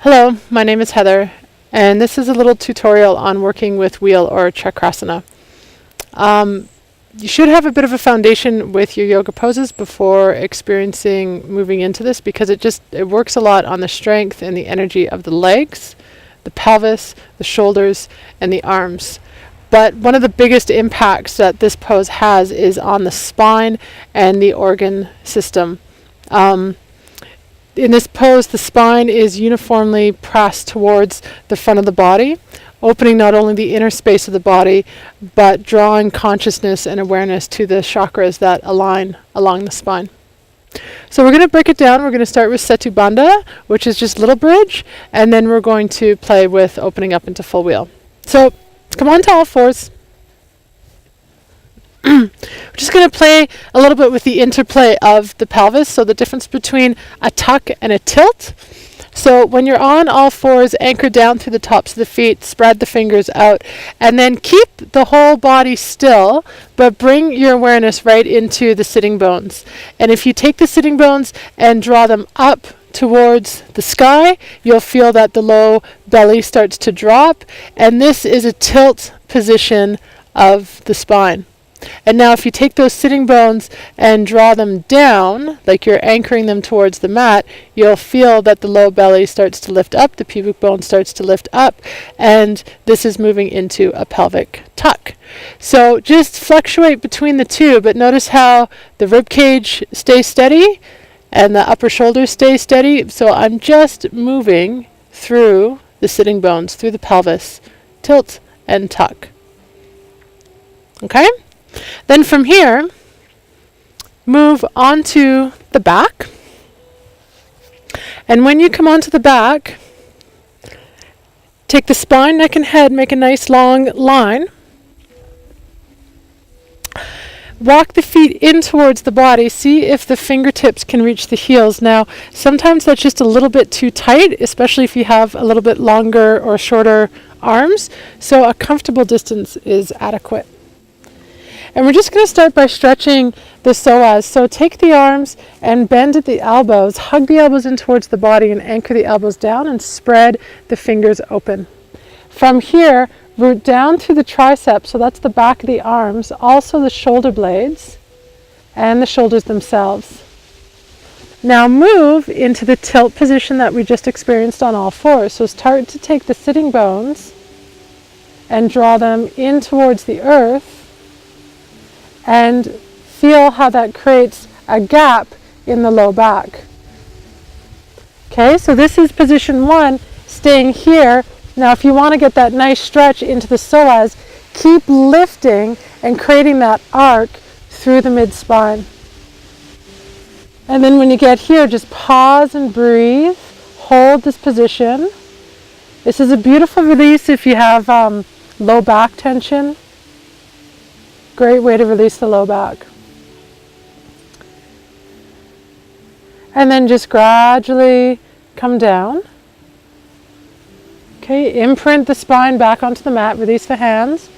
Hello, my name is Heather, and this is a little tutorial on working with wheel or chakrasana. You should have a bit of a foundation with your yoga poses before experiencing moving into this, because it works a lot on the strength and the energy of the legs, the pelvis, the shoulders, and the arms. But one of the biggest impacts that this pose has is on the spine and the organ system. In this pose, the spine is uniformly pressed towards the front of the body, opening not only the inner space of the body, but drawing consciousness and awareness to the chakras that align along the spine. So we're going to break it down. We're going to start with Setu Bandha, which is just little bridge, and then we're going to play with opening up into full wheel. So come on to all fours. We're just going to play a little bit with the interplay of the pelvis, so the difference between a tuck and a tilt. So when you're on all fours, anchor down through the tops of the feet, spread the fingers out, and then keep the whole body still, but bring your awareness right into the sitting bones. And if you take the sitting bones and draw them up towards the sky, you'll feel that the low belly starts to drop, and this is a tilt position of the spine. And now if you take those sitting bones and draw them down, like you're anchoring them towards the mat, you'll feel that the low belly starts to lift up, the pubic bone starts to lift up, and this is moving into a pelvic tuck. So just fluctuate between the two, but notice how the rib cage stays steady and the upper shoulders stay steady. So I'm just moving through the sitting bones, through the pelvis, tilt and tuck. Okay? Then from here, move onto the back. And when you come onto the back, take the spine, neck, and head, make a nice long line. Walk the feet in towards the body. See if the fingertips can reach the heels. Now, sometimes that's just a little bit too tight, especially if you have a little bit longer or shorter arms. So a comfortable distance is adequate. And we're just going to start by stretching the psoas. So take the arms and bend at the elbows, hug the elbows in towards the body and anchor the elbows down and spread the fingers open. From here, root down through the triceps, so that's the back of the arms, also the shoulder blades and the shoulders themselves. Now move into the tilt position that we just experienced on all fours. So start to take the sitting bones and draw them in towards the earth, and feel how that creates a gap in the low back. Okay, so this is position one, staying here. Now if you want to get that nice stretch into the psoas, keep lifting and creating that arc through the mid-spine. And then when you get here, just pause and breathe. Hold this position. This is a beautiful release if you have low back tension. Great way to release the low back. And then just gradually come down. Okay, imprint the spine back onto the mat, release the hands,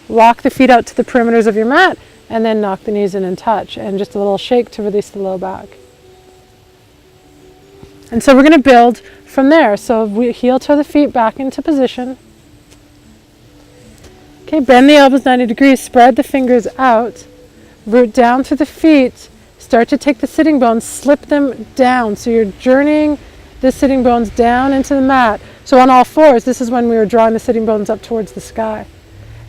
walk the feet out to the perimeters of your mat, and then knock the knees in and touch, and just a little shake to release the low back. And so we're going to build from there. So we heel toe the feet back into position. Okay, bend the elbows 90 degrees, spread the fingers out, root down through the feet, start to take the sitting bones, slip them down. So you're journeying the sitting bones down into the mat. So on all fours, this is when we were drawing the sitting bones up towards the sky.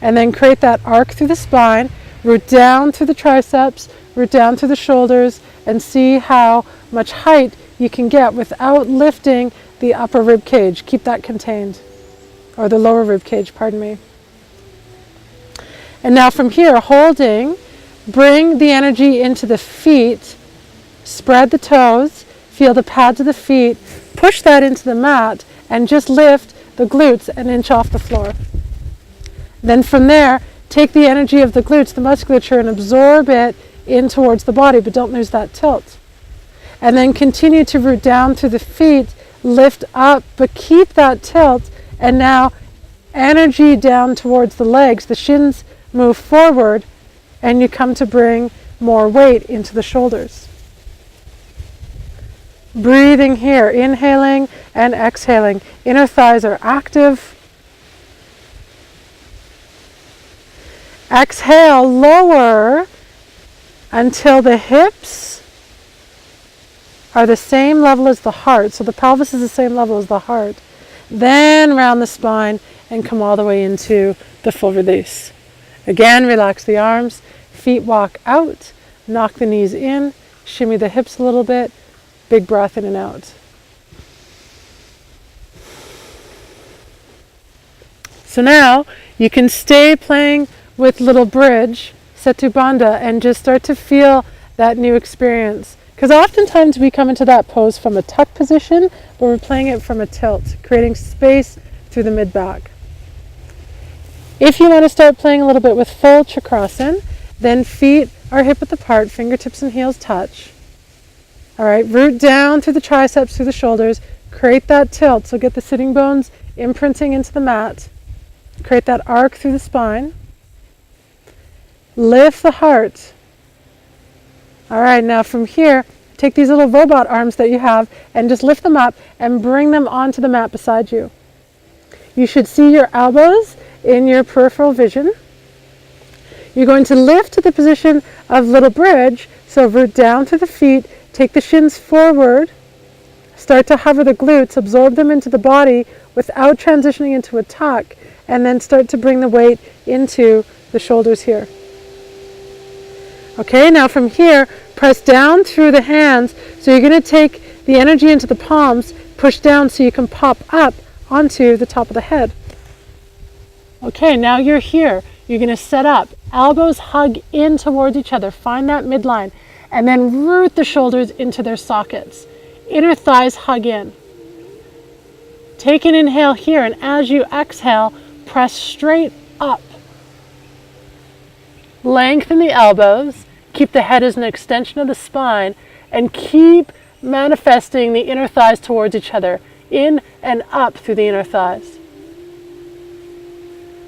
And then create that arc through the spine, root down through the triceps, root down through the shoulders, and see how much height you can get without lifting the upper rib cage. Keep that contained, or the lower rib cage, pardon me. And now from here, holding, bring the energy into the feet, spread the toes, feel the pads of the feet, push that into the mat, and just lift the glutes an inch off the floor. Then from there, take the energy of the glutes, the musculature, and absorb it in towards the body, but don't lose that tilt. And then continue to root down through the feet, lift up, but keep that tilt, and now energy down towards the legs, the shins move forward, and you come to bring more weight into the shoulders. Breathing here, inhaling and exhaling. Inner thighs are active. Exhale, lower until the hips are the same level as the heart. So the pelvis is the same level as the heart. Then round the spine and come all the way into the full release. Again, relax the arms, feet walk out, knock the knees in, shimmy the hips a little bit, big breath in and out. So now you can stay playing with little bridge, Setu Bandha, and just start to feel that new experience. Because oftentimes we come into that pose from a tuck position, but we're playing it from a tilt, creating space through the mid-back. If you want to start playing a little bit with full Chakrasana, then feet are hip-width apart, fingertips and heels touch. All right, root down through the triceps, through the shoulders, create that tilt, so get the sitting bones imprinting into the mat. Create that arc through the spine. Lift the heart. All right, now from here, take these little robot arms that you have and just lift them up and bring them onto the mat beside you. You should see your elbows in your peripheral vision. You're going to lift to the position of little bridge, so root down through the feet, take the shins forward, start to hover the glutes, absorb them into the body without transitioning into a tuck, and then start to bring the weight into the shoulders here. Okay, now from here, press down through the hands. So you're going to take the energy into the palms, push down so you can pop up onto the top of the head. Okay, now you're here. You're going to set up. Elbows hug in towards each other. Find that midline. And then root the shoulders into their sockets. Inner thighs hug in. Take an inhale here, and as you exhale, press straight up. Lengthen the elbows. Keep the head as an extension of the spine, and keep manifesting the inner thighs towards each other, in and up through the inner thighs.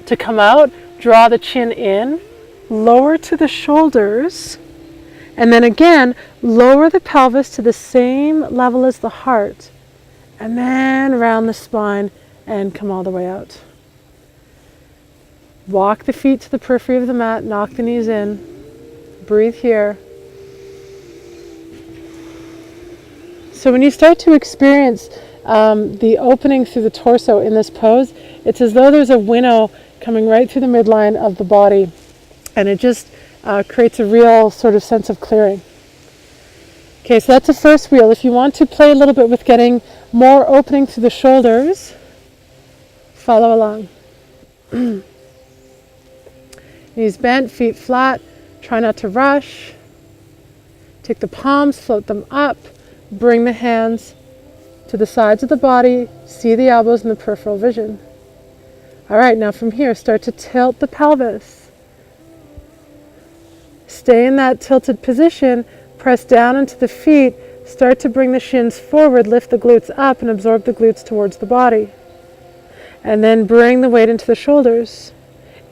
To come out, draw the chin in, lower to the shoulders, and then again, lower the pelvis to the same level as the heart, and then round the spine and come all the way out. Walk the feet to the periphery of the mat, knock the knees in. Breathe here. So when you start to experience the opening through the torso in this pose, it's as though there's a winnow coming right through the midline of the body, and it just creates a real sort of sense of clearing. Okay, so that's the first wheel. If you want to play a little bit with getting more opening through the shoulders, follow along. Knees bent, feet flat. Try not to rush. Take the palms, float them up. Bring the hands to the sides of the body. See the elbows in the peripheral vision. All right, now from here, start to tilt the pelvis. Stay in that tilted position. Press down into the feet. Start to bring the shins forward. Lift the glutes up and absorb the glutes towards the body. And then bring the weight into the shoulders.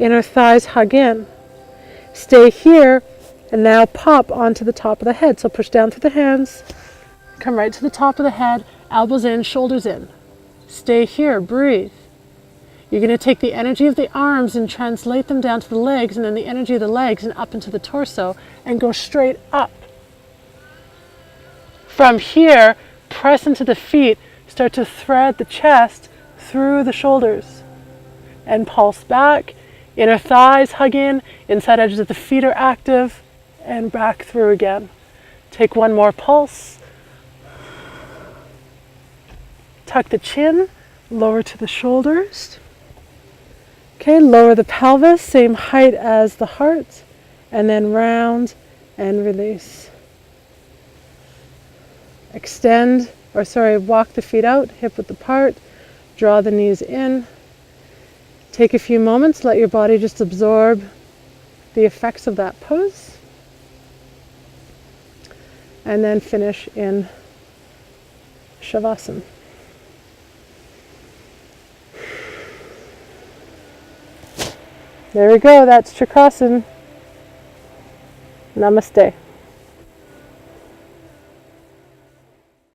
Inner thighs hug in. Stay here, and now pop onto the top of the head. So push down through the hands, come right to the top of the head, elbows in, shoulders in. Stay here, breathe. You're going to take the energy of the arms and translate them down to the legs, and then the energy of the legs and up into the torso, and go straight up. From here, press into the feet, start to thread the chest through the shoulders, and pulse back. Inner thighs hug in, inside edges of the feet are active, and back through again. Take one more pulse. Tuck the chin, lower to the shoulders. Okay, lower the pelvis, same height as the heart, and then round and release. Walk the feet out, hip width apart, draw the knees in. Take a few moments, let your body just absorb the effects of that pose. And then finish in Shavasana. There we go, that's Chakrasana. Namaste.